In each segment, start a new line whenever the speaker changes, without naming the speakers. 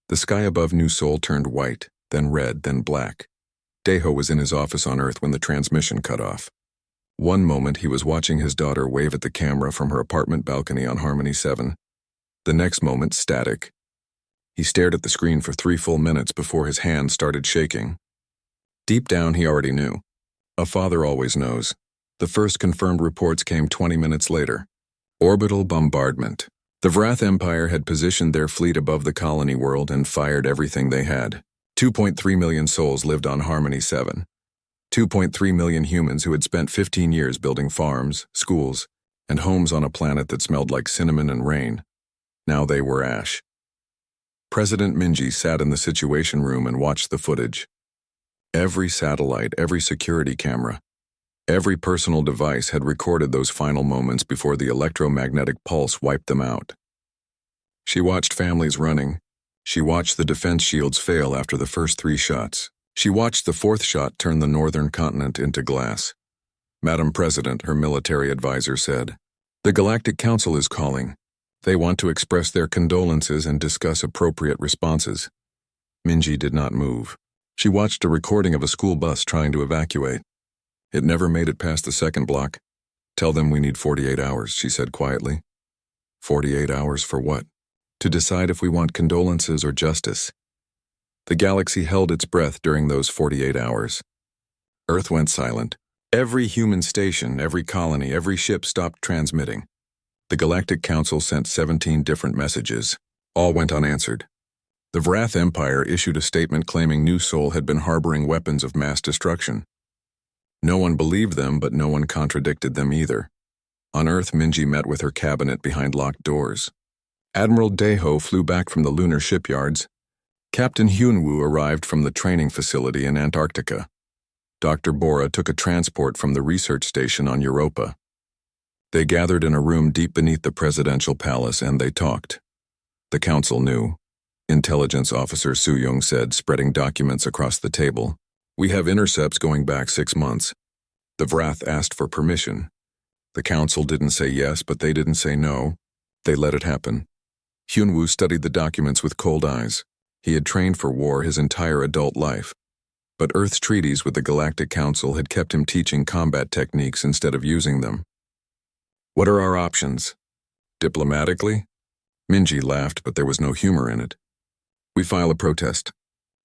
The sky above New Sol turned white, then red, then black. Deho was in his office on Earth when the transmission cut off. One moment he was watching his daughter wave at the camera from her apartment balcony on Harmony 7. The next moment, static. He stared at the screen for 3 full minutes before his hand started shaking. Deep down, he already knew. A father always knows. The first confirmed reports came 20 minutes later. Orbital bombardment. The Vrath Empire had positioned their fleet above the colony world and fired everything they had. 2.3 million souls lived on Harmony 7. 2.3 million humans who had spent 15 years building farms, schools, and homes on a planet that smelled like cinnamon and rain. Now they were ash. President Minji sat in the Situation Room and watched the footage. Every satellite, every security camera, every personal device had recorded those final moments before the electromagnetic pulse wiped them out. She watched families running. She watched the defense shields fail after the first 3 shots. She watched the 4th shot turn the northern continent into glass. Madam President, her military advisor said, "The Galactic Council is calling. They want to express their condolences and discuss appropriate responses." Minji did not move. She watched a recording of a school bus trying to evacuate. It never made it past the 2nd block. "Tell them we need 48 hours, she said quietly. 48 hours for what? To decide if we want condolences or justice. The galaxy held its breath during those 48 hours. Earth went silent. Every human station, every colony, every ship stopped transmitting. The Galactic Council sent 17 different messages. All went unanswered. The Vrath Empire issued a statement claiming New Sol had been harboring weapons of mass destruction. No one believed them, but no one contradicted them either. On Earth, Minji met with her cabinet behind locked doors. Admiral Deho flew back from the lunar shipyards. Captain Hyunwoo arrived from the training facility in Antarctica. Dr. Bora took a transport from the research station on Europa. They gathered in a room deep beneath the presidential palace and they talked. The council knew. Intelligence Officer Soo-young said, spreading documents across the table. "We have intercepts going back 6 months. The Vrath asked for permission. The council didn't say yes, but they didn't say no. They let it happen." Hyunwoo studied the documents with cold eyes. He had trained for war his entire adult life. But Earth's treaties with the Galactic Council had kept him teaching combat techniques instead of using them. "What are our options?" "Diplomatically?" Minji laughed, but there was no humor in it. "We file a protest.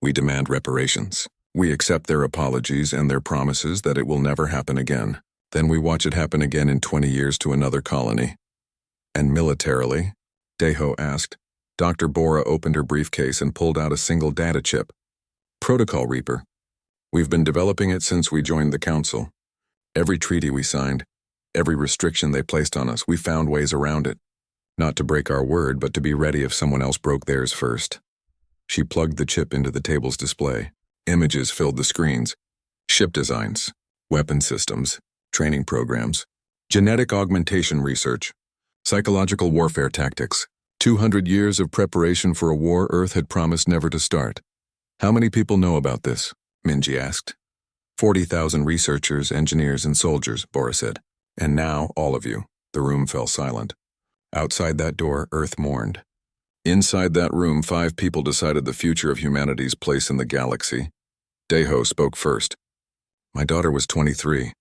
We demand reparations. We accept their apologies and their promises that it will never happen again. Then we watch it happen again in 20 years to another colony." "And militarily?" Deho asked. Dr. Bora opened her briefcase and pulled out a single data chip. "Protocol Reaper. We've been developing it since we joined the Council. Every treaty we signed, every restriction they placed on us, we found ways around it. Not to break our word, but to be ready if someone else broke theirs first." She plugged the chip into the table's display. Images filled the screens. Ship designs, weapon systems, training programs, genetic augmentation research, psychological warfare tactics. 200 years of preparation for a war Earth had promised never to start. "How many people know about this?" Minji asked. 40,000 researchers, engineers, and soldiers, Bora said. "And now, all of you." The room fell silent. Outside that door, Earth mourned. Inside that room, 5 people decided the future of humanity's place in the galaxy. Deho spoke first. "My daughter was 23.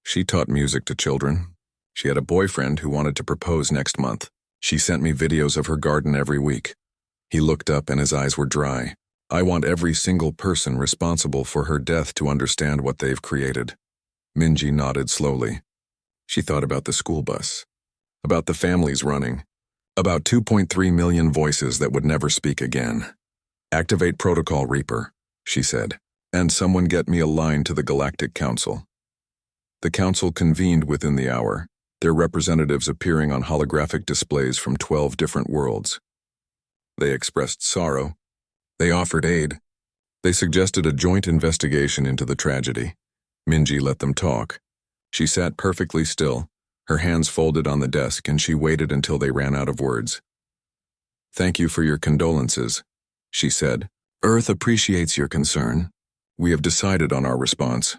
She taught music to children. She had a boyfriend who wanted to propose next month. She sent me videos of her garden every week." He looked up and his eyes were dry. "I want every single person responsible for her death to understand what they've created." Minji nodded slowly. She thought about the school bus, about the families running, about 2.3 million voices that would never speak again. "Activate Protocol Reaper," she said, "and someone get me a line to the Galactic Council." The council convened within the hour, their representatives appearing on holographic displays from 12 different worlds. They expressed sorrow. They offered aid. They suggested a joint investigation into the tragedy. Minji let them talk. She sat perfectly still, her hands folded on the desk, and she waited until they ran out of words. "Thank you for your condolences," she said. "Earth appreciates your concern. We have decided on our response."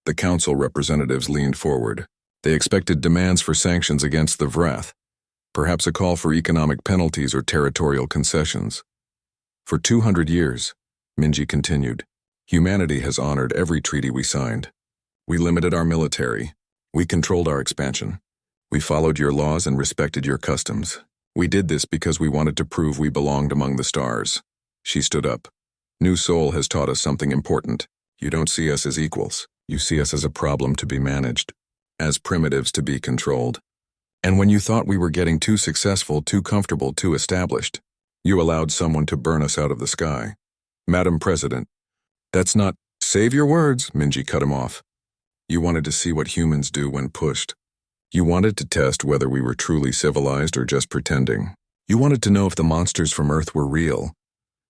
The council representatives leaned forward. They expected demands for sanctions against the Vrath, perhaps a call for economic penalties or territorial concessions. For 200 years, Minji continued, humanity has honored every treaty we signed. We limited our military. We controlled our expansion. We followed your laws and respected your customs. We did this because we wanted to prove we belonged among the stars. She stood up. New Soul has taught us something important. You don't see us as equals. You see us as a problem to be managed, as primitives to be controlled. And when you thought we were getting too successful, too comfortable, too established, you allowed someone to burn us out of the sky. Madam President, that's not— Save your words, Minji cut him off. You wanted to see what humans do when pushed. You wanted to test whether we were truly civilized or just pretending. You wanted to know if the monsters from Earth were real.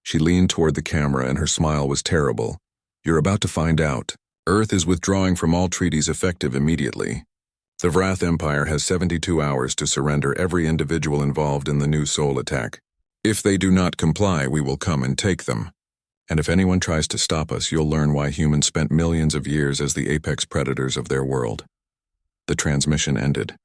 She leaned toward the camera and her smile was terrible. You're about to find out. Earth is withdrawing from all treaties effective immediately. The Vrath Empire has 72 hours to surrender every individual involved in the New Soul attack. If they do not comply, we will come and take them. And if anyone tries to stop us, you'll learn why humans spent millions of years as the apex predators of their world. The transmission ended.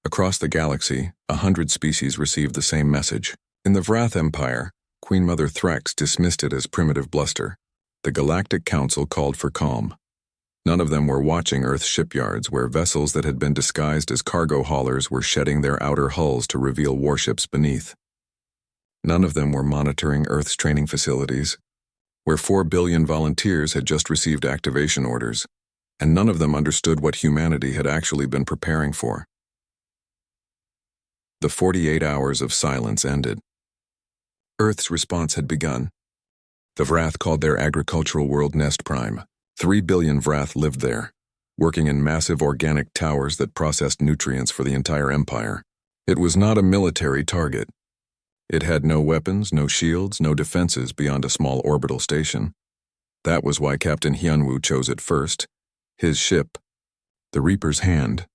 Across the galaxy, 100 species received the same message. In the Vrath Empire, Queen Mother Threx dismissed it as primitive bluster. The Galactic Council called for calm. None of them were watching Earth's shipyards, where vessels that had been disguised as cargo haulers were shedding their outer hulls to reveal warships beneath. None of them were monitoring Earth's training facilities, where 4 billion volunteers had just received activation orders, and none of them understood what humanity had actually been preparing for. The 48 hours of silence ended. Earth's response had begun. The Vrath called their agricultural world Nest Prime. 3 billion Vrath lived there, working in massive organic towers that processed nutrients for the entire empire. It was not a military target. It had no weapons, no shields, no defenses beyond a small orbital station. That was why Captain Hyunwoo chose it first. His ship, the Reaper's Hand,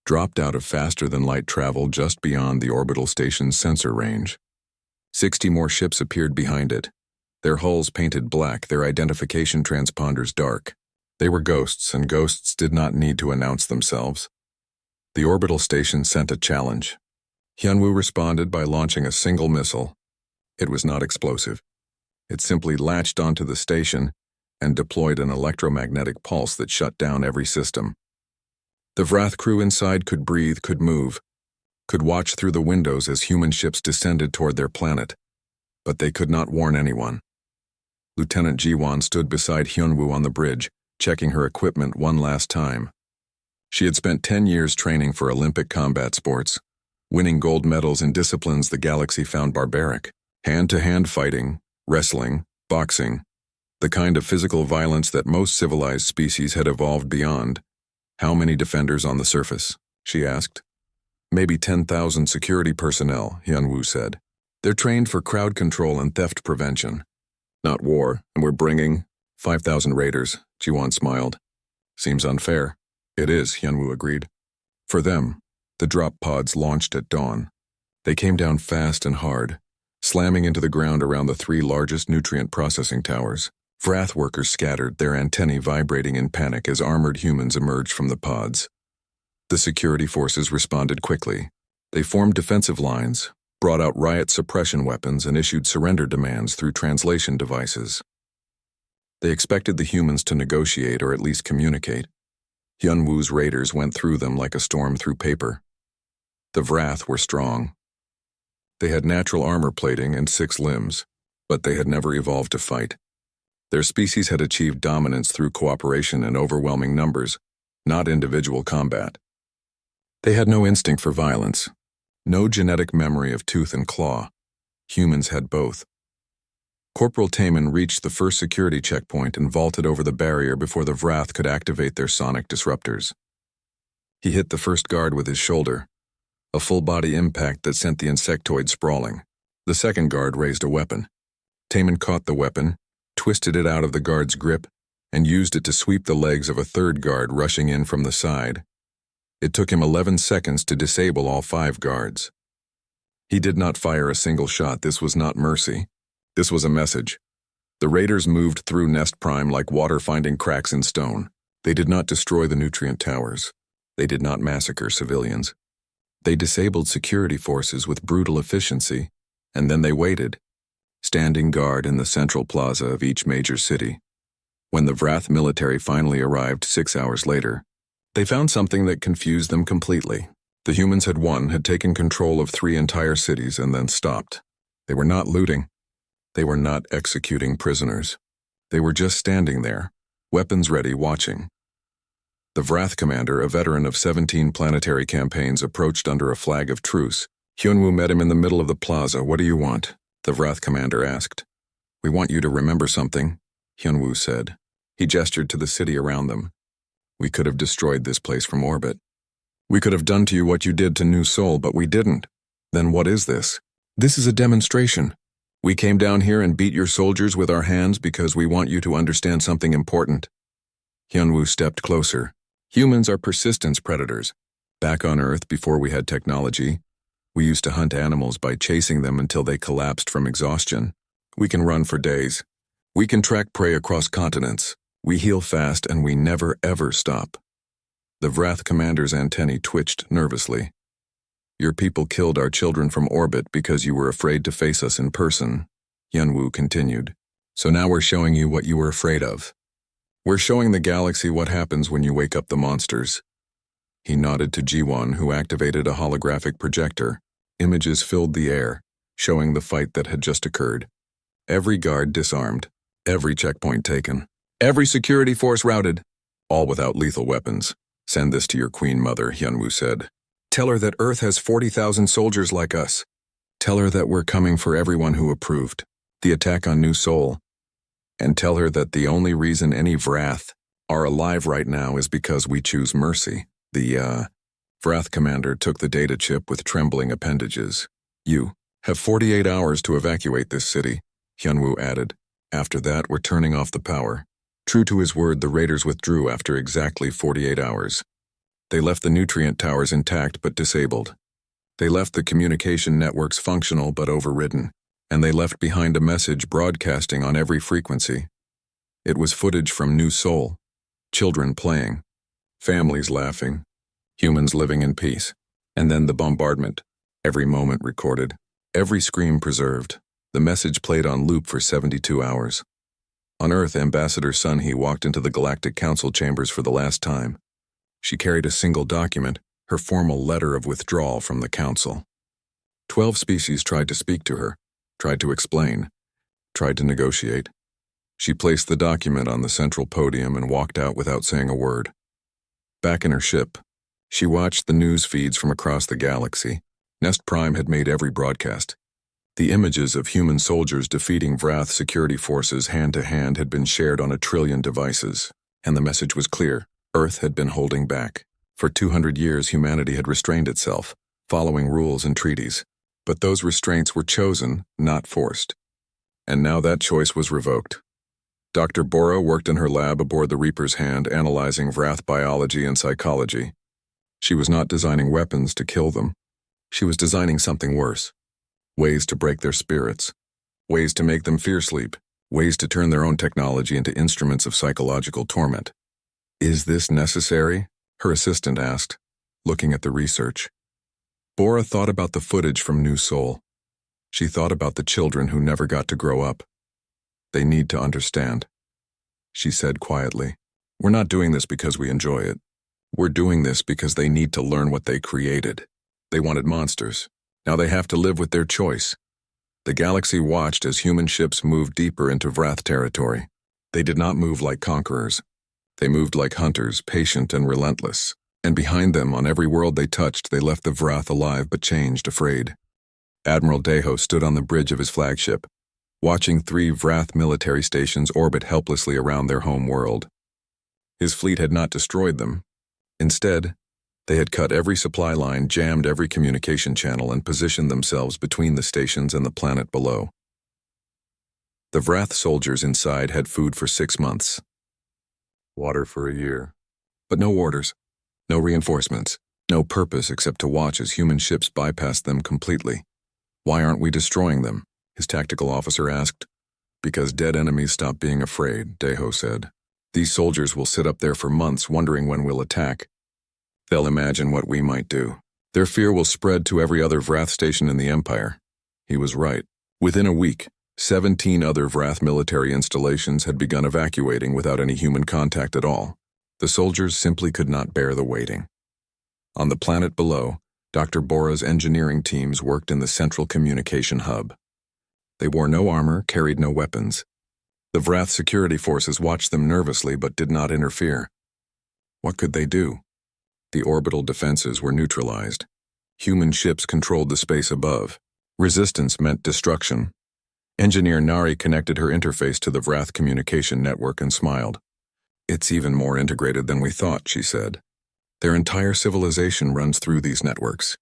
dropped out of faster-than-light travel just beyond the orbital station's sensor range. 60 more ships appeared behind it, their hulls painted black, their identification transponders dark. They were ghosts, and ghosts did not need to announce themselves. The orbital station sent a challenge. Hyunwoo responded by launching a single missile. It was not explosive. It simply latched onto the station and deployed an electromagnetic pulse that shut down every system. The Vrath crew inside could breathe, could move, could watch through the windows as human ships descended toward their planet, but they could not warn anyone. Lieutenant Jiwon stood beside Hyunwoo on the bridge, checking her equipment one last time. She had spent 10 years training for Olympic combat sports, winning gold medals in disciplines the galaxy found barbaric: hand-to-hand fighting, wrestling, boxing, the kind of physical violence that most civilized species had evolved beyond. How many defenders on the surface? She asked. Maybe 10,000 security personnel, Hyunwoo said. They're trained for crowd control and theft prevention, not war, and we're bringing 5,000 raiders, Jiwon smiled. Seems unfair. It is, Hyunwoo agreed. For them, the drop pods launched at dawn. They came down fast and hard, slamming into the ground around the 3 largest nutrient processing towers. Vrath workers scattered, their antennae vibrating in panic as armored humans emerged from the pods. The security forces responded quickly. They formed defensive lines, brought out riot suppression weapons, and issued surrender demands through translation devices. They expected the humans to negotiate or at least communicate. Hyunwoo's raiders went through them like a storm through paper. The Vrath were strong. They had natural armor plating and 6 limbs, but they had never evolved to fight. Their species had achieved dominance through cooperation and overwhelming numbers, not individual combat. They had no instinct for violence, no genetic memory of tooth and claw. Humans had both. Corporal Taman reached the first security checkpoint and vaulted over the barrier before the Vrath could activate their sonic disruptors. He hit the first guard with his shoulder, a full-body impact that sent the insectoid sprawling. The second guard raised a weapon. Taman caught the weapon, twisted it out of the guard's grip, and used it to sweep the legs of a third guard rushing in from the side. It took him 11 seconds to disable all 5 guards. He did not fire a single shot. This was not mercy. This was a message. The raiders moved through Nest Prime like water finding cracks in stone. They did not destroy the nutrient towers. They did not massacre civilians. They disabled security forces with brutal efficiency, and then they waited. standing guard in the central plaza of each major city. When the Vrath military finally arrived 6 hours later, they found something that confused them completely. The humans had taken control of 3 entire cities and then stopped. They were not looting. They were not executing prisoners. They were just standing there, weapons ready, watching. The Vrath commander, a veteran of 17 planetary campaigns, approached under a flag of truce. Hyunwoo met him in the middle of the plaza. "What do you want?" the Vrath commander asked. "We want you to remember something," Hyunwoo said. He gestured to the city around them. "We could have destroyed this place from orbit. We could have done to you what you did to New Seoul, but we didn't. Then what is this? This is a demonstration. We came down here and beat your soldiers with our hands because we want you to understand something important." Hyunwoo stepped closer. "Humans are persistence predators. Back on Earth, before we had technology, we used to hunt animals by chasing them until they collapsed from exhaustion. We can run for days. We can track prey across continents. We heal fast and we never ever stop." The Vrath commander's antennae twitched nervously. "Your people killed our children from orbit because you were afraid to face us in person," Hyunwoo continued. "So now we're showing you what you were afraid of. We're showing the galaxy what happens when you wake up the monsters." He nodded to Jiwon, who activated a holographic projector. Images filled the air, showing the fight that had just occurred. Every guard disarmed, every checkpoint taken, every security force routed, all without lethal weapons. "Send this to your queen mother," Hyunwoo said. "Tell her that Earth has 40,000 soldiers like us. Tell her that we're coming for everyone who approved the attack on New Seoul. And tell her that the only reason any Vrath are alive right now is because we choose mercy." The Vrath commander took the data chip with trembling appendages. "You have 48 hours to evacuate this city," Hyunwoo added. "After that, we're turning off the power." True to his word, the raiders withdrew after exactly 48 hours. They left the nutrient towers intact but disabled. They left the communication networks functional but overridden. And they left behind a message broadcasting on every frequency. It was footage from New Seoul. Children playing. Families laughing. Humans living in peace. And then the bombardment. Every moment recorded. Every scream preserved. The message played on loop for 72 hours. On Earth, Ambassador Sunhee walked into the Galactic Council chambers for the last time. She carried a single document, her formal letter of withdrawal from the Council. 12 species tried to speak to her, tried to explain, tried to negotiate. She placed the document on the central podium and walked out without saying a word. Back in her ship, she watched the news feeds from across the galaxy. Nest Prime had made every broadcast. The images of human soldiers defeating Vrath security forces hand to hand had been shared on 1 trillion devices, and the message was clear. Earth had been holding back. For 200 years, humanity had restrained itself, following rules and treaties. But those restraints were chosen, not forced. And now that choice was revoked. Dr. Bora worked in her lab aboard the Reaper's Hand, analyzing Vrath biology and psychology. She was not designing weapons to kill them. She was designing something worse. Ways to break their spirits. Ways to make them fear sleep. Ways to turn their own technology into instruments of psychological torment. "Is this necessary?" her assistant asked, looking at the research. Bora thought about the footage from New Seoul. She thought about the children who never got to grow up. "They need to understand," she said quietly. "We're not doing this because we enjoy it. We're doing this because they need to learn what they created. They wanted monsters. Now they have to live with their choice." The galaxy watched as human ships moved deeper into Vrath territory. They did not move like conquerors. They moved like hunters, patient and relentless. And behind them, on every world they touched, they left the Vrath alive but changed, afraid. Admiral Daeho stood on the bridge of his flagship, watching 3 Vrath military stations orbit helplessly around their home world. His fleet had not destroyed them. Instead, they had cut every supply line, jammed every communication channel, and positioned themselves between the stations and the planet below. The Vrath soldiers inside had food for 6 months. Water for a year. But no orders. No reinforcements, no purpose except to watch as human ships bypassed them completely. "Why aren't we destroying them?" his tactical officer asked. "Because dead enemies stop being afraid," Daeho said. "These soldiers will sit up there for months wondering when we'll attack. They'll imagine what we might do. Their fear will spread to every other Vrath station in the Empire." He was right. Within a week, 17 other Vrath military installations had begun evacuating without any human contact at all. The soldiers simply could not bear the waiting. On the planet below, Dr. Bora's engineering teams worked in the central communication hub. They wore no armor, carried no weapons. The Vrath security forces watched them nervously but did not interfere. What could they do? The orbital defenses were neutralized. Human ships controlled the space above. Resistance meant destruction. Engineer Nari connected her interface to the Vrath communication network and smiled. "It's even more integrated than we thought," she said. "Their entire civilization runs through these networks.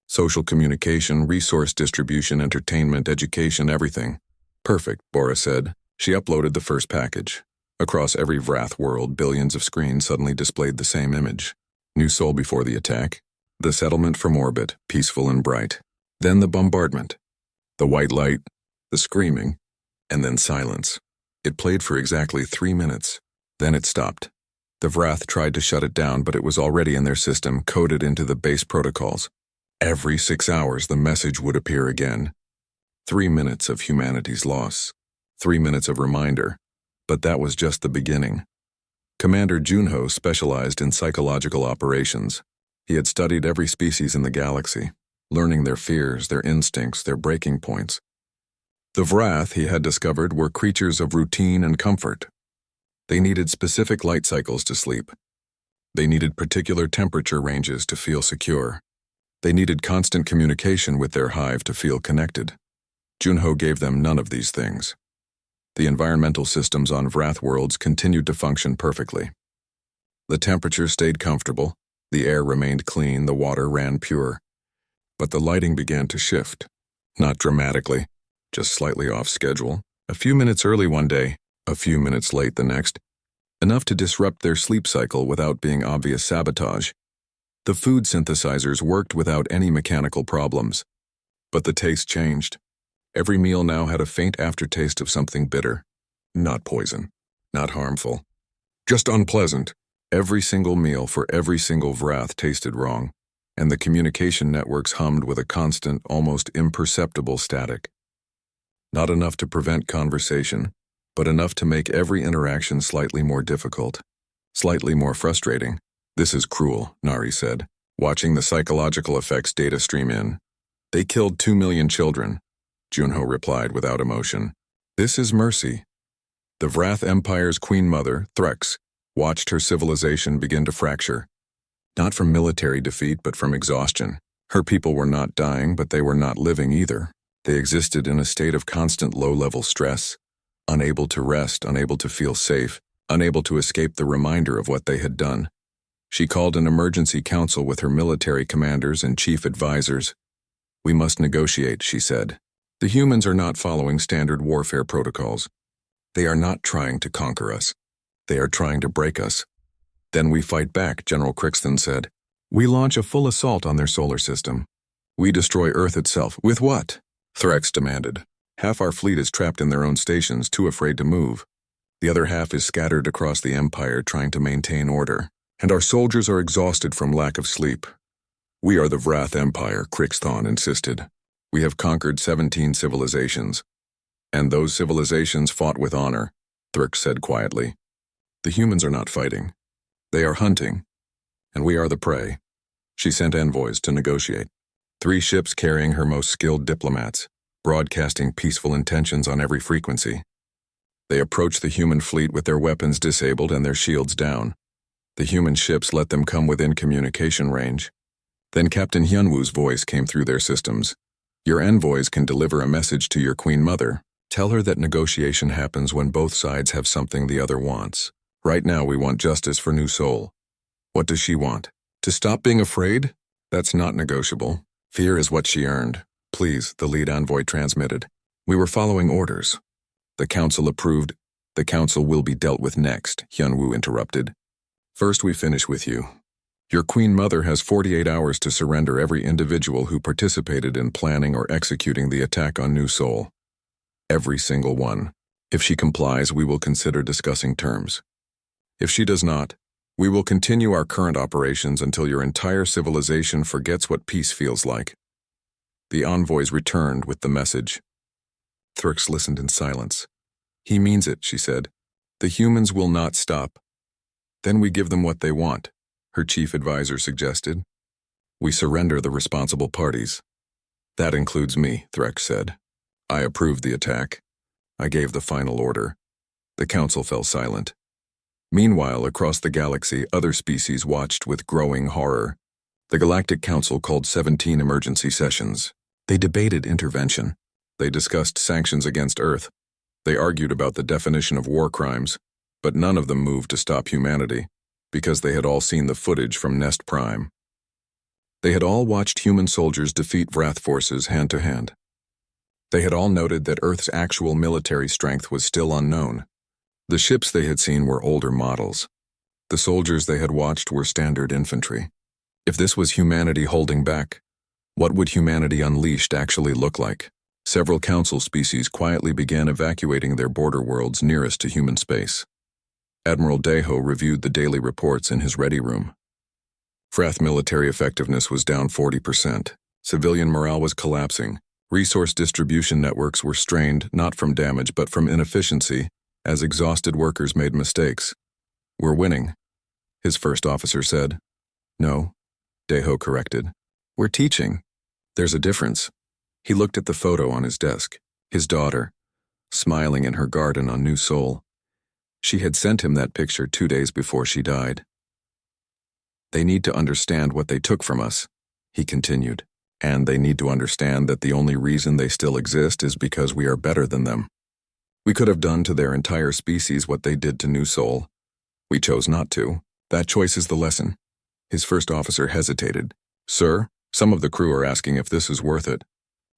Social communication, resource distribution, entertainment, education, everything." "Perfect," Bora said. She uploaded the first package. Across every Vrath world, billions of screens suddenly displayed the same image. New Sol before the attack. The settlement from orbit, peaceful and bright. Then the bombardment. The white light, the screaming, and then silence. It played for exactly 3 minutes. Then it stopped. The Vrath tried to shut it down, but it was already in their system, coded into the base protocols. Every 6 hours, the message would appear again. 3 minutes of humanity's loss. 3 minutes of reminder. But that was just the beginning. Commander Junho specialized in psychological operations. He had studied every species in the galaxy, learning their fears, their instincts, their breaking points. The Vrath, he had discovered, were creatures of routine and comfort. They needed specific light cycles to sleep. They needed particular temperature ranges to feel secure. They needed constant communication with their hive to feel connected. Junho gave them none of these things. The environmental systems on Vrath worlds continued to function perfectly. The temperature stayed comfortable, the air remained clean, the water ran pure. But the lighting began to shift. Not dramatically, just slightly off schedule. A few minutes early one day, a few minutes late the next. Enough to disrupt their sleep cycle without being obvious sabotage. The food synthesizers worked without any mechanical problems. But the taste changed. Every meal now had a faint aftertaste of something bitter. Not poison. Not harmful. Just unpleasant. Every single meal for every single Vrath tasted wrong, and the communication networks hummed with a constant, almost imperceptible static. Not enough to prevent conversation, but enough to make every interaction slightly more difficult, slightly more frustrating. "This is cruel," Nari said, watching the psychological effects data stream in. "They killed 2 million children," Junho replied without emotion. "This is mercy." The Vrath Empire's Queen Mother, Threx, watched her civilization begin to fracture. Not from military defeat, but from exhaustion. Her people were not dying, but they were not living either. They existed in a state of constant low-level stress, unable to rest, unable to feel safe, unable to escape the reminder of what they had done. She called an emergency council with her military commanders and chief advisors. "We must negotiate," she said. "The humans are not following standard warfare protocols. They are not trying to conquer us. They are trying to break us." "Then we fight back," General Crixton said. "We launch a full assault on their solar system. We destroy Earth itself." "With what?" Threx demanded. "Half our fleet is trapped in their own stations, too afraid to move. The other half is scattered across the Empire trying to maintain order. And our soldiers are exhausted from lack of sleep." "We are the Vrath Empire," Crixton insisted. "We have conquered 17 civilizations. And those civilizations fought with honor," Threx said quietly. "The humans are not fighting. They are hunting. And we are the prey." She sent envoys to negotiate. 3 ships carrying her most skilled diplomats, broadcasting peaceful intentions on every frequency. They approached the human fleet with their weapons disabled and their shields down. The human ships let them come within communication range. Then Captain Hyunwoo's voice came through their systems. "Your envoys can deliver a message to your Queen Mother. Tell her that negotiation happens when both sides have something the other wants. Right now we want justice for New Sol." "What does she want? To stop being afraid? That's not negotiable. Fear is what she earned. Please," the lead envoy transmitted. "We were following orders." "The council approved." "The council will be dealt with next," Hyunwoo interrupted. "First we finish with you. Your Queen Mother has 48 hours to surrender every individual who participated in planning or executing the attack on New Sol. Every single one. If she complies, we will consider discussing terms. If she does not, we will continue our current operations until your entire civilization forgets what peace feels like." The envoys returned with the message. Thrix listened in silence. He means it, she said. The humans will not stop. Then we give them what they want, her chief advisor suggested. We surrender the responsible parties. That includes me, Thrix said. I approved the attack. I gave the final order. The council fell silent. Meanwhile, across the galaxy, other species watched with growing horror. The Galactic Council called 17 emergency sessions. They debated intervention. They discussed sanctions against Earth. They argued about the definition of war crimes, but none of them moved to stop humanity, because they had all seen the footage from Nest Prime. They had all watched human soldiers defeat Vrath forces hand to hand. They had all noted that Earth's actual military strength was still unknown. The ships they had seen were older models. The soldiers they had watched were standard infantry. If this was humanity holding back, what would humanity unleashed actually look like? Several council species quietly began evacuating their border worlds nearest to human space. Admiral Deho reviewed the daily reports in his ready room. Vrath military effectiveness was down 40%. Civilian morale was collapsing. Resource distribution networks were strained not from damage but from inefficiency, as exhausted workers made mistakes. We're winning, his first officer said. No, Deho corrected. We're teaching. There's a difference. He looked at the photo on his desk, his daughter, smiling in her garden on New Sol. She had sent him that picture 2 days before she died. They need to understand what they took from us, he continued, and they need to understand that the only reason they still exist is because we are better than them. We could have done to their entire species what they did to New Sol. We chose not to. That choice is the lesson. His first officer hesitated. Sir, some of the crew are asking if this is worth it.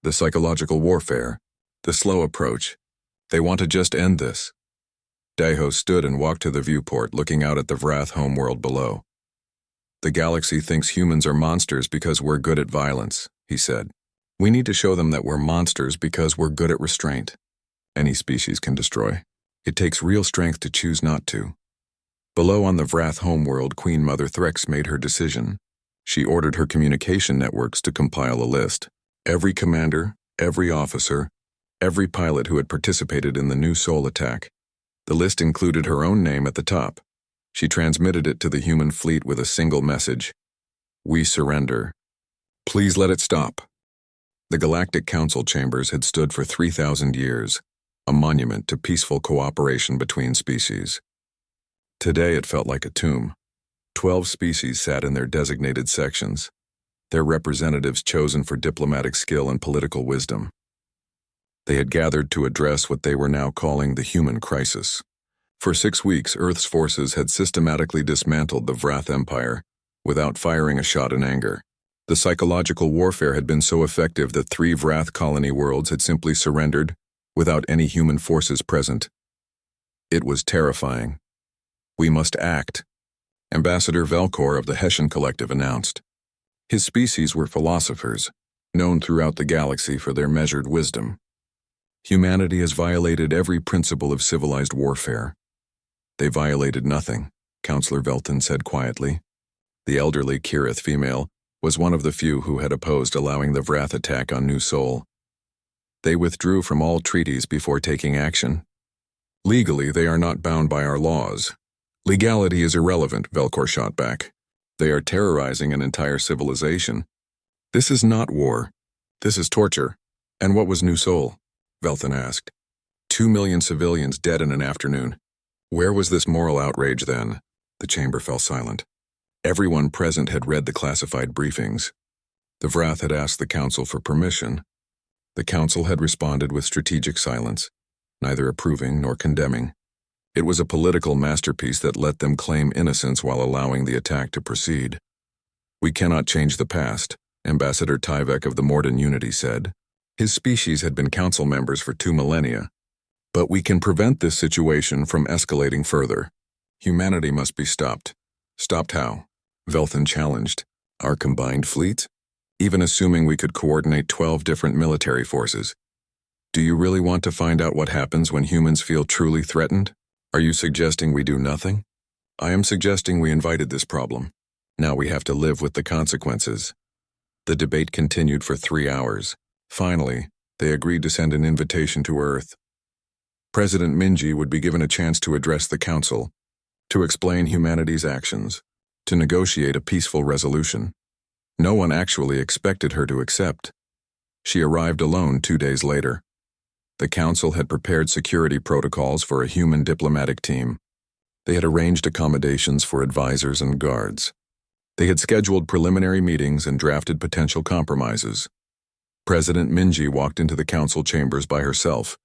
The psychological warfare, the slow approach. They want to just end this. Deho stood and walked to the viewport, looking out at the Vrath homeworld below. The galaxy thinks humans are monsters because we're good at violence, he said. We need to show them that we're monsters because we're good at restraint. Any species can destroy. It takes real strength to choose not to. Below on the Vrath homeworld, Queen Mother Thrix made her decision. She ordered her communication networks to compile a list. Every commander, every officer, every pilot who had participated in the New Sol attack. The list included her own name at the top. She transmitted it to the human fleet with a single message. We surrender. Please let it stop. The Galactic Council chambers had stood for 3,000 years, a monument to peaceful cooperation between species. Today it felt like a tomb. 12 species sat in their designated sections, their representatives chosen for diplomatic skill and political wisdom. They had gathered to address what they were now calling the human crisis. For 6 weeks, Earth's forces had systematically dismantled the Vrath Empire without firing a shot in anger. The psychological warfare had been so effective that 3 Vrath colony worlds had simply surrendered without any human forces present. It was terrifying. We must act, Ambassador Velcor of the Hessian Collective announced. His species were philosophers, known throughout the galaxy for their measured wisdom. Humanity has violated every principle of civilized warfare. They violated nothing, Counselor Velton said quietly. The elderly Kirith female was one of the few who had opposed allowing the Vrath attack on New Sol. They withdrew from all treaties before taking action. Legally, they are not bound by our laws. Legality is irrelevant, Velcor shot back. They are terrorizing an entire civilization. This is not war. This is torture. And what was New Sol? Velton asked. 2 million civilians dead in an afternoon. Where was this moral outrage then? The chamber fell silent. Everyone present had read the classified briefings. The Vrath had asked the council for permission. The council had responded with strategic silence, neither approving nor condemning. It was a political masterpiece that let them claim innocence while allowing the attack to proceed. We cannot change the past, Ambassador Tyvek of the Morden Unity said. His species had been council members for 2 millennia. But we can prevent this situation from escalating further. Humanity must be stopped. Stopped how? Velthan challenged. Our combined fleet? Even assuming we could coordinate 12 different military forces. Do you really want to find out what happens when humans feel truly threatened? Are you suggesting we do nothing? I am suggesting we invited this problem. Now we have to live with the consequences. The debate continued for 3 hours. Finally, They agreed to send an invitation to Earth. President Minji would be given a chance to address the council, to explain humanity's actions, to negotiate a peaceful resolution. No one actually expected her to accept. She arrived alone 2 days later. The council had prepared security protocols for a human diplomatic team. They had arranged accommodations for advisors and guards. They had scheduled preliminary meetings and drafted potential compromises. President Minji walked into the council chambers by herself,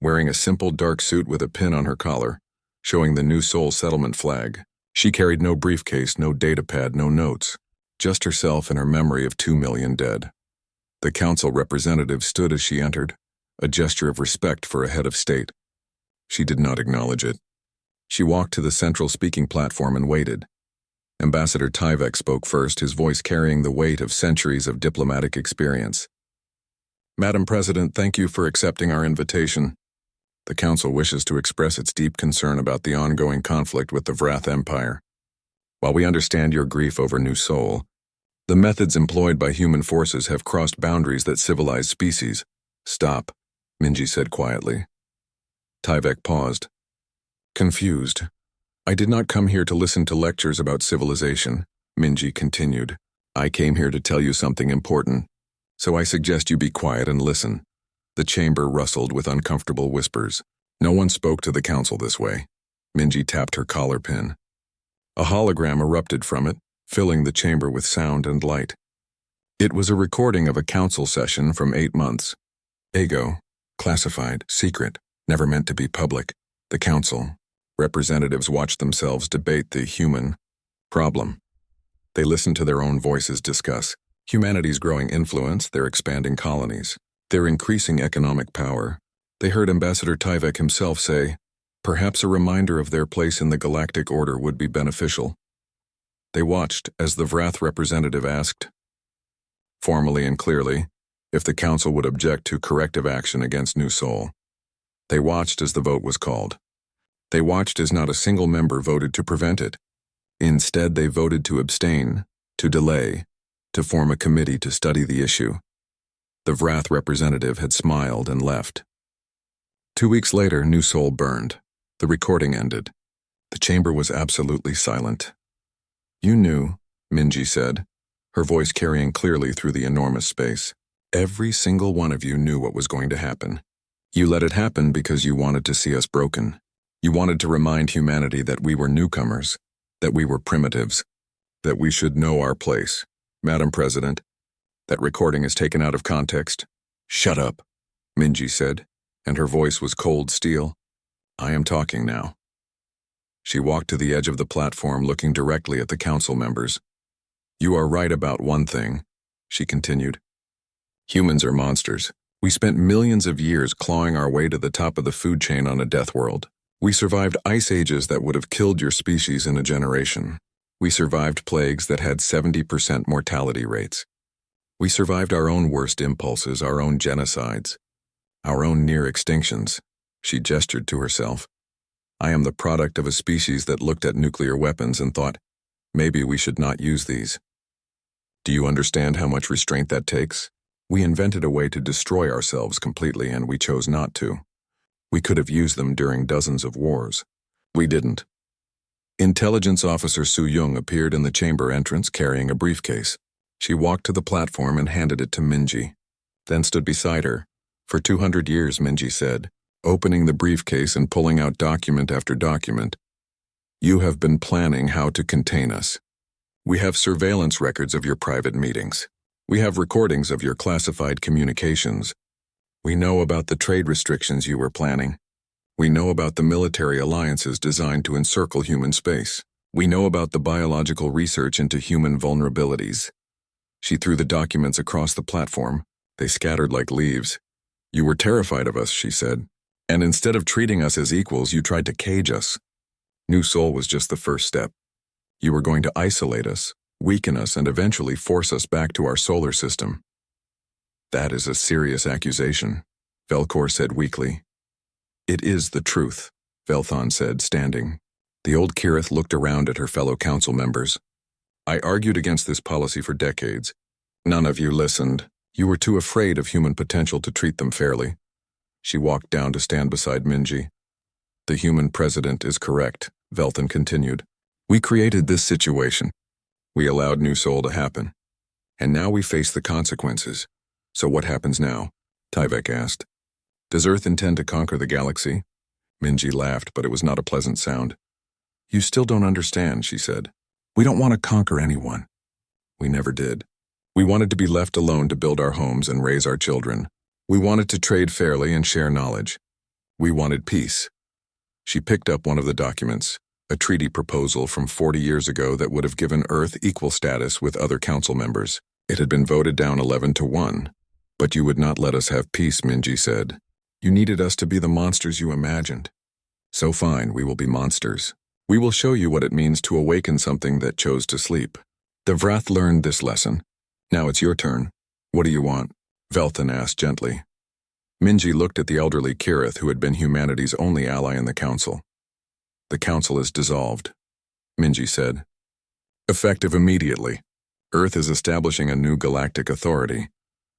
wearing a simple dark suit with a pin on her collar, showing the New Seoul settlement flag. She carried no briefcase, no datapad, no notes, just herself and her memory of 2 million dead. The council representative stood as she entered, a gesture of respect for a head of state. She did not acknowledge it. She walked to the central speaking platform and waited. Ambassador Tyvek spoke first, his voice carrying the weight of centuries of diplomatic experience. Madam President, thank you for accepting our invitation. The Council wishes to express its deep concern about the ongoing conflict with the Vrath Empire. While we understand your grief over New Seoul, the methods employed by human forces have crossed boundaries that civilized species. Stop, Minji said quietly. Tyvek paused. Confused. I did not come here to listen to lectures about civilization, Minji continued. I came here to tell you something important, so I suggest you be quiet and listen. The chamber rustled with uncomfortable whispers. No one spoke to the council this way. Minji tapped her collar pin. A hologram erupted from it, filling the chamber with sound and light. It was a recording of a council session from 8 months. Ego, classified, secret, never meant to be public. The council. Representatives watched themselves debate the human problem. They listened to their own voices discuss humanity's growing influence, their expanding colonies, their increasing economic power. They heard Ambassador Tyvek himself say, perhaps a reminder of their place in the galactic order would be beneficial. They watched as the Vrath representative asked, formally and clearly, if the council would object to corrective action against New Seoul. They watched as the vote was called. They watched as not a single member voted to prevent it. Instead, they voted to abstain, to delay, to form a committee to study the issue. The Vrath representative had smiled and left. 2 weeks later, New Seoul burned. The recording ended. The chamber was absolutely silent. You knew, Minji said, her voice carrying clearly through the enormous space. Every single one of you knew what was going to happen. You let it happen because you wanted to see us broken. You wanted to remind humanity that we were newcomers, that we were primitives, that we should know our place. Madam President, that recording is taken out of context. Shut up, Minji said, and her voice was cold steel. I am talking now. She walked to the edge of the platform, looking directly at the council members. You are right about one thing, she continued. Humans are monsters. We spent millions of years clawing our way to the top of the food chain on a death world. We survived ice ages that would have killed your species in a generation. We survived plagues that had 70% mortality rates. We survived our own worst impulses, our own genocides, our own near extinctions. She gestured to herself. I am the product of a species that looked at nuclear weapons and thought, maybe we should not use these. Do you understand how much restraint that takes? We invented a way to destroy ourselves completely, and we chose not to. We could have used them during dozens of wars. We didn't. Intelligence Officer Su Young appeared in the chamber entrance carrying a briefcase. She walked to the platform and handed it to Minji, then stood beside her. For 200 years, Minji said, opening the briefcase and pulling out document after document. You have been planning how to contain us. We have surveillance records of your private meetings. We have recordings of your classified communications. We know about the trade restrictions you were planning. We know about the military alliances designed to encircle human space. We know about the biological research into human vulnerabilities. She threw the documents across the platform. They scattered like leaves. You were terrified of us, she said. And instead of treating us as equals, you tried to cage us. New Seoul was just the first step. You were going to isolate us, weaken us, and eventually force us back to our solar system. That is a serious accusation, Velkor said weakly. It is the truth, Velthon said, standing. The old Kirith looked around at her fellow council members. I argued against this policy for decades. None of you listened, You were too afraid of human potential to treat them fairly. She walked down to stand beside Minji. The human president is correct, Velthan continued. We created this situation. We allowed New Soul to happen. And now we face the consequences. So what happens now? Tyvek asked. Does Earth intend to conquer the galaxy? Minji laughed, but it was not a pleasant sound. You still don't understand, she said. We don't want to conquer anyone. We never did. We wanted to be left alone to build our homes and raise our children. We wanted to trade fairly and share knowledge. We wanted peace. She picked up one of the documents, a treaty proposal from 40 years ago that would have given Earth equal status with other council members. It had been voted down 11-1. But you would not let us have peace, Minji said. You needed us to be the monsters you imagined. So fine, we will be monsters. We will show you what it means to awaken something that chose to sleep. The Vrath learned this lesson. Now it's your turn. What do you want? Velthan asked gently. Minji looked at the elderly Kirith, who had been humanity's only ally in the council. The council is dissolved, Minji said. Effective immediately. Earth is establishing a new galactic authority,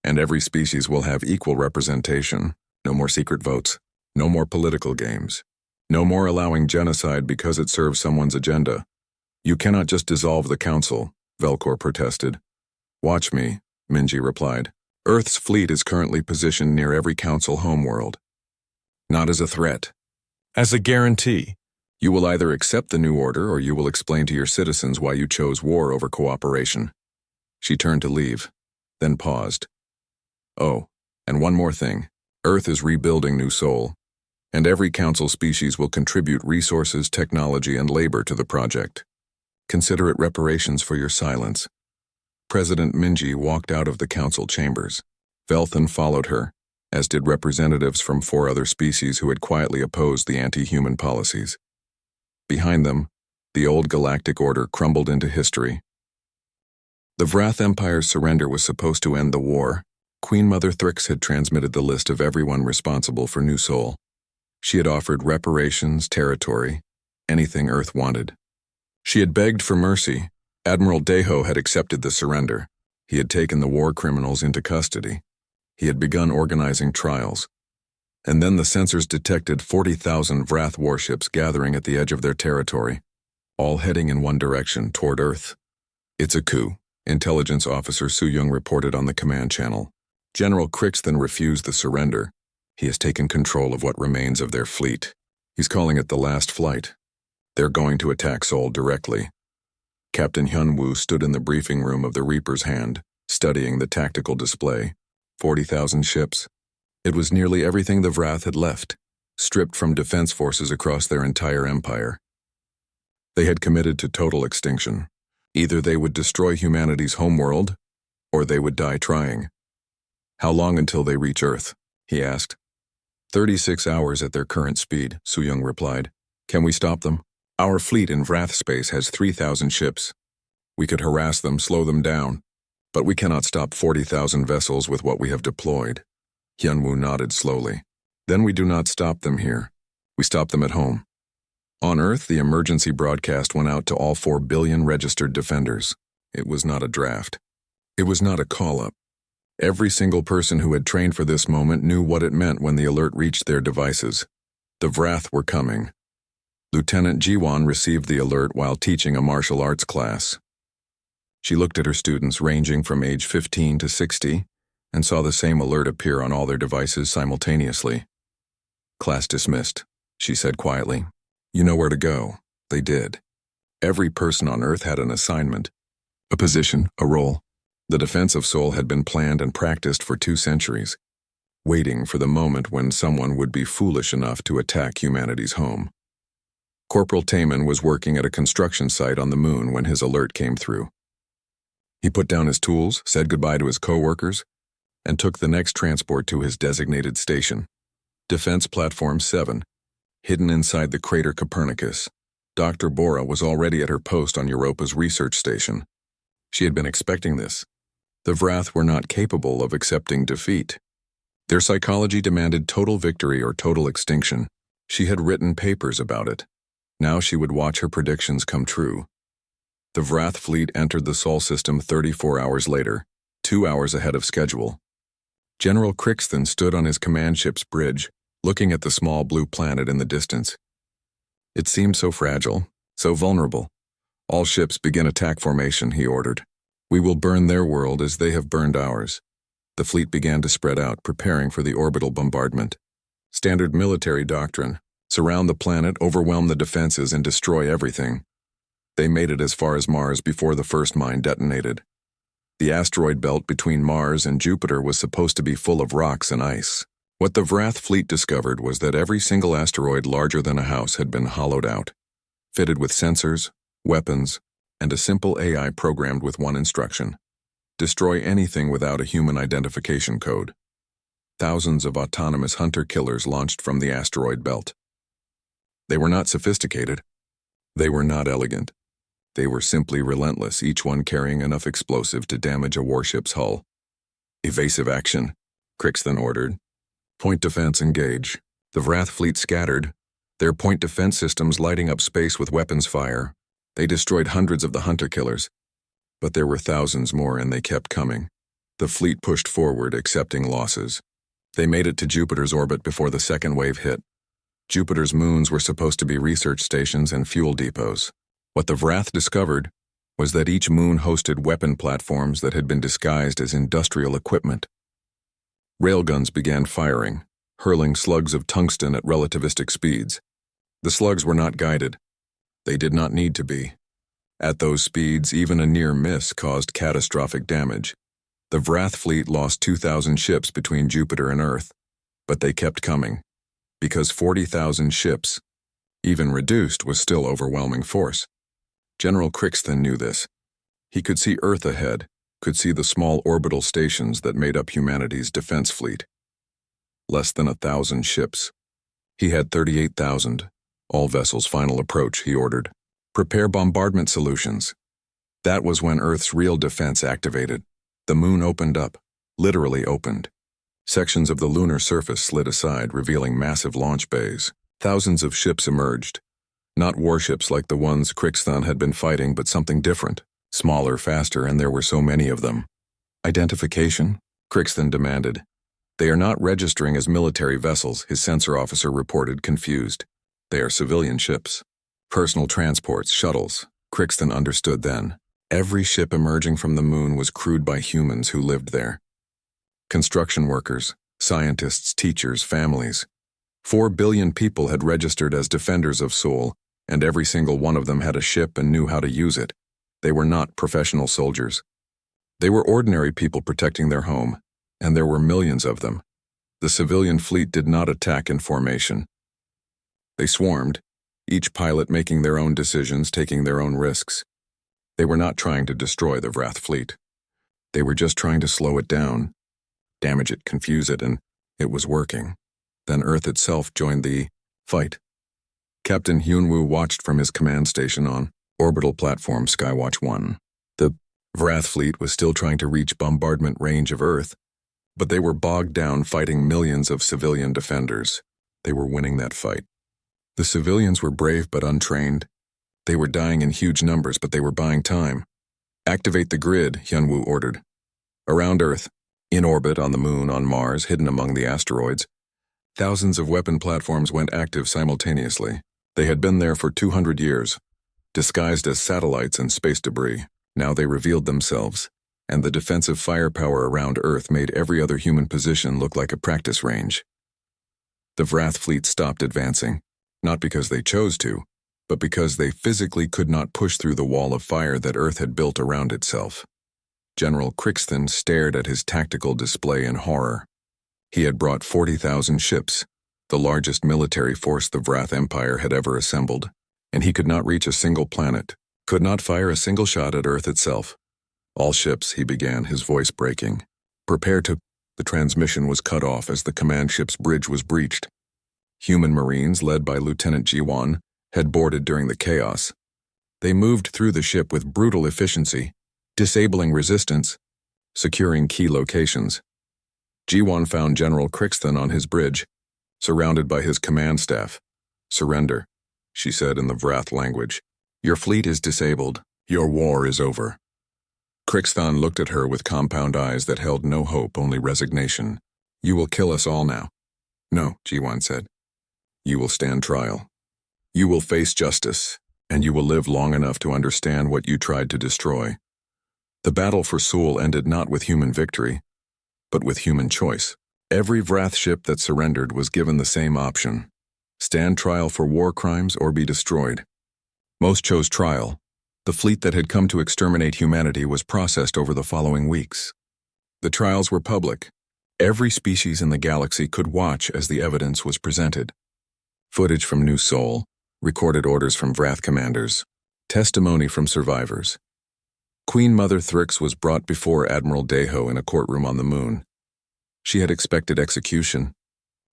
and every species will have equal representation. No more secret votes. No more political games. No more allowing genocide because it serves someone's agenda. You cannot just dissolve the council, Velcor protested. Watch me, Minji replied. Earth's fleet is currently positioned near every council homeworld. Not as a threat. As a guarantee. You will either accept the new order or you will explain to your citizens why you chose war over cooperation. She turned to leave, then paused. Oh, and one more thing. Earth is rebuilding New Soul, and every council species will contribute resources, technology, and labor to the project. Consider it reparations for your silence. President Minji walked out of the council chambers. Velthan followed her, as did representatives from 4 other species who had quietly opposed the anti-human policies. Behind them, the old galactic order crumbled into history. The Vrath Empire's surrender was supposed to end the war. Queen Mother Thrix had transmitted the list of everyone responsible for New Soul. She had offered reparations, territory, anything Earth wanted. She had begged for mercy. Admiral Deho had accepted the surrender. He had taken the war criminals into custody. He had begun organizing trials. And then the sensors detected 40,000 Vrath warships gathering at the edge of their territory, all heading in one direction, toward Earth. It's a coup, Intelligence Officer Suyung reported on the command channel. General Crixton refused the surrender. He has taken control of what remains of their fleet. He's calling it the last flight. They're going to attack Seoul directly. Captain Hyun-woo stood in the briefing room of the Reaper's Hand, studying the tactical display. 40,000 ships. It was nearly everything the Vrath had left, stripped from defense forces across their entire empire. They had committed to total extinction. Either they would destroy humanity's homeworld, or they would die trying. How long until they reach Earth? He asked. 36 hours at their current speed, Suyung replied. Can we stop them? Our fleet in Vrath space has 3,000 ships. We could harass them, slow them down, but we cannot stop 40,000 vessels with what we have deployed. Hyun-woo nodded slowly. Then we do not stop them here. We stop them at home. On Earth, the emergency broadcast went out to all 4 billion registered defenders. It was not a draft. It was not a call-up. Every single person who had trained for this moment knew what it meant when the alert reached their devices. The Vrath were coming. Lieutenant Jiwon received the alert while teaching a martial arts class. She looked at her students ranging from age 15 to 60 and saw the same alert appear on all their devices simultaneously. Class dismissed, she said quietly. You know where to go. They did. Every person on Earth had an assignment, a position, a role. The defense of Seoul had been planned and practiced for 2 centuries, waiting for the moment when someone would be foolish enough to attack humanity's home. Corporal Taman was working at a construction site on the moon when his alert came through. He put down his tools, said goodbye to his co-workers, and took the next transport to his designated station, Defense Platform 7, hidden inside the crater Copernicus. Dr. Bora was already at her post on Europa's research station. She had been expecting this. The Vrath were not capable of accepting defeat. Their psychology demanded total victory or total extinction. She had written papers about it. Now she would watch her predictions come true. The Vrath fleet entered the Sol system 34 hours later, 2 hours ahead of schedule. General Crixton stood on his command ship's bridge, looking at the small blue planet in the distance. It seemed so fragile, so vulnerable. All ships begin attack formation, he ordered. We will burn their world as they have burned ours. The fleet began to spread out, preparing for the orbital bombardment. Standard military doctrine: surround the planet, overwhelm the defenses, and destroy everything. They made it as far as Mars before the first mine detonated. The asteroid belt between Mars and Jupiter was supposed to be full of rocks and ice. What the Vrath fleet discovered was that every single asteroid larger than a house had been hollowed out, fitted with sensors, weapons, and a simple AI programmed with one instruction: destroy anything without a human identification code. Thousands of autonomous hunter-killers launched from the asteroid belt. They were not sophisticated. They were not elegant. They were simply relentless, each one carrying enough explosive to damage a warship's hull. Evasive action, Crixton ordered. Point defense engage. The Vrath fleet scattered, their point defense systems lighting up space with weapons fire. They destroyed hundreds of the hunter-killers, but there were thousands more and they kept coming. The fleet pushed forward, accepting losses. They made it to Jupiter's orbit before the second wave hit. Jupiter's moons were supposed to be research stations and fuel depots. What the Vrath discovered was that each moon hosted weapon platforms that had been disguised as industrial equipment. Railguns began firing, hurling slugs of tungsten at relativistic speeds. The slugs were not guided. They did not need to be. At those speeds, even a near miss caused catastrophic damage. The Vrath fleet lost 2,000 ships between Jupiter and Earth, but they kept coming, because 40,000 ships, even reduced, was still overwhelming force. General Crixton knew this. He could see Earth ahead, could see the small orbital stations that made up humanity's defense fleet. Less than 1,000 ships. He had 38,000. All vessels final approach, he ordered. Prepare bombardment solutions. That was when Earth's real defense activated. The moon opened up, literally opened. Sections of the lunar surface slid aside, revealing massive launch bays. Thousands of ships emerged. Not warships like the ones Crixton had been fighting, but something different. Smaller, faster, and there were so many of them. Identification? Crixton demanded. They are not registering as military vessels, his sensor officer reported, confused. They are civilian ships. Personal transports, shuttles. Crixton understood then. Every ship emerging from the moon was crewed by humans who lived there. Construction workers, scientists, teachers, families. 4 billion people had registered as defenders of Sol, and every single one of them had a ship and knew how to use it. They were not professional soldiers. They were ordinary people protecting their home, and there were millions of them. The civilian fleet did not attack in formation. They swarmed, each pilot making their own decisions, taking their own risks. They were not trying to destroy the Vrath fleet. They were just trying to slow it down, damage it, confuse it, and it was working. Then Earth itself joined the fight. Captain Hyunwoo watched from his command station on orbital platform Skywatch 1. The Vrath fleet was still trying to reach bombardment range of Earth, but they were bogged down fighting millions of civilian defenders. They were winning that fight. The civilians were brave but untrained. They were dying in huge numbers, but they were buying time. Activate the grid, Hyunwoo ordered. Around Earth, in orbit, on the moon, on Mars, hidden among the asteroids, thousands of weapon platforms went active simultaneously. They had been there for 200 years, disguised as satellites and space debris. Now they revealed themselves, and the defensive firepower around Earth made every other human position look like a practice range. The Vrath fleet stopped advancing, not because they chose to, but because they physically could not push through the wall of fire that Earth had built around itself. General Crixton stared at his tactical display in horror. He had brought 40,000 ships, the largest military force the Vrath Empire had ever assembled, and he could not reach a single planet, could not fire a single shot at Earth itself. All ships, he began, his voice breaking. Prepare to... The transmission was cut off as the command ship's bridge was breached. Human Marines, led by Lieutenant Jiwon, had boarded during the chaos. They moved through the ship with brutal efficiency, disabling resistance, securing key locations. Jiwon found General Crixton on his bridge, surrounded by his command staff. Surrender, she said in the Vrath language. Your fleet is disabled. Your war is over. Crixthon looked at her with compound eyes that held no hope, only resignation. You will kill us all now. No, G1 said. You will stand trial. You will face justice, and you will live long enough to understand what you tried to destroy. The battle for Seoul ended not with human victory, but with human choice. Every Vrath ship that surrendered was given the same option: stand trial for war crimes or be destroyed. Most chose trial. The fleet that had come to exterminate humanity was processed over the following weeks. The trials were public. Every species in the galaxy could watch as the evidence was presented. Footage from New Seoul, recorded orders from Vrath commanders, testimony from survivors. Queen Mother Thrix was brought before Admiral Deho in a courtroom on the moon. She had expected execution.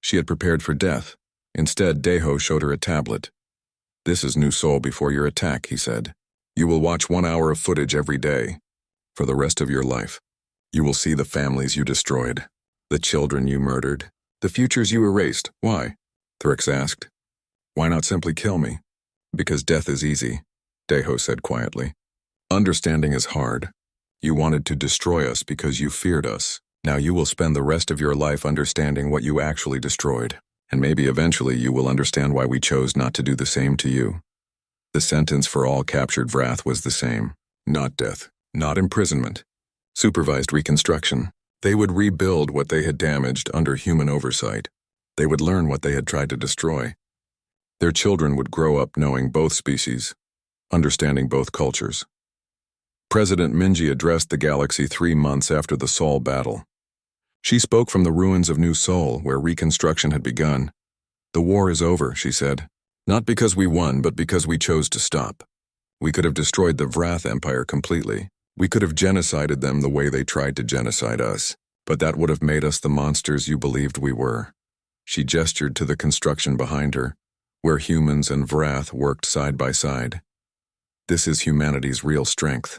She had prepared for death. Instead, Deho showed her a tablet. This is New Seoul before your attack, he said. You will watch 1 hour of footage every day. For the rest of your life. You will see the families you destroyed, the children you murdered, the futures you erased. Why? Thrix asked. Why not simply kill me? Because death is easy, Deho said quietly. Understanding is hard. You wanted to destroy us because you feared us. Now you will spend the rest of your life understanding what you actually destroyed. And maybe eventually you will understand why we chose not to do the same to you. The sentence for all captured Vrath was the same. Not death, not imprisonment. Supervised reconstruction. They would rebuild what they had damaged under human oversight. They would learn what they had tried to destroy. Their children would grow up knowing both species, understanding both cultures. President Minji addressed the galaxy 3 months after the Seoul battle. She spoke from the ruins of New Seoul, where reconstruction had begun. The war is over, she said. Not because we won, but because we chose to stop. We could have destroyed the Vrath Empire completely. We could have genocided them the way they tried to genocide us. But that would have made us the monsters you believed we were. She gestured to the construction behind her, where humans and Vrath worked side by side. This is humanity's real strength.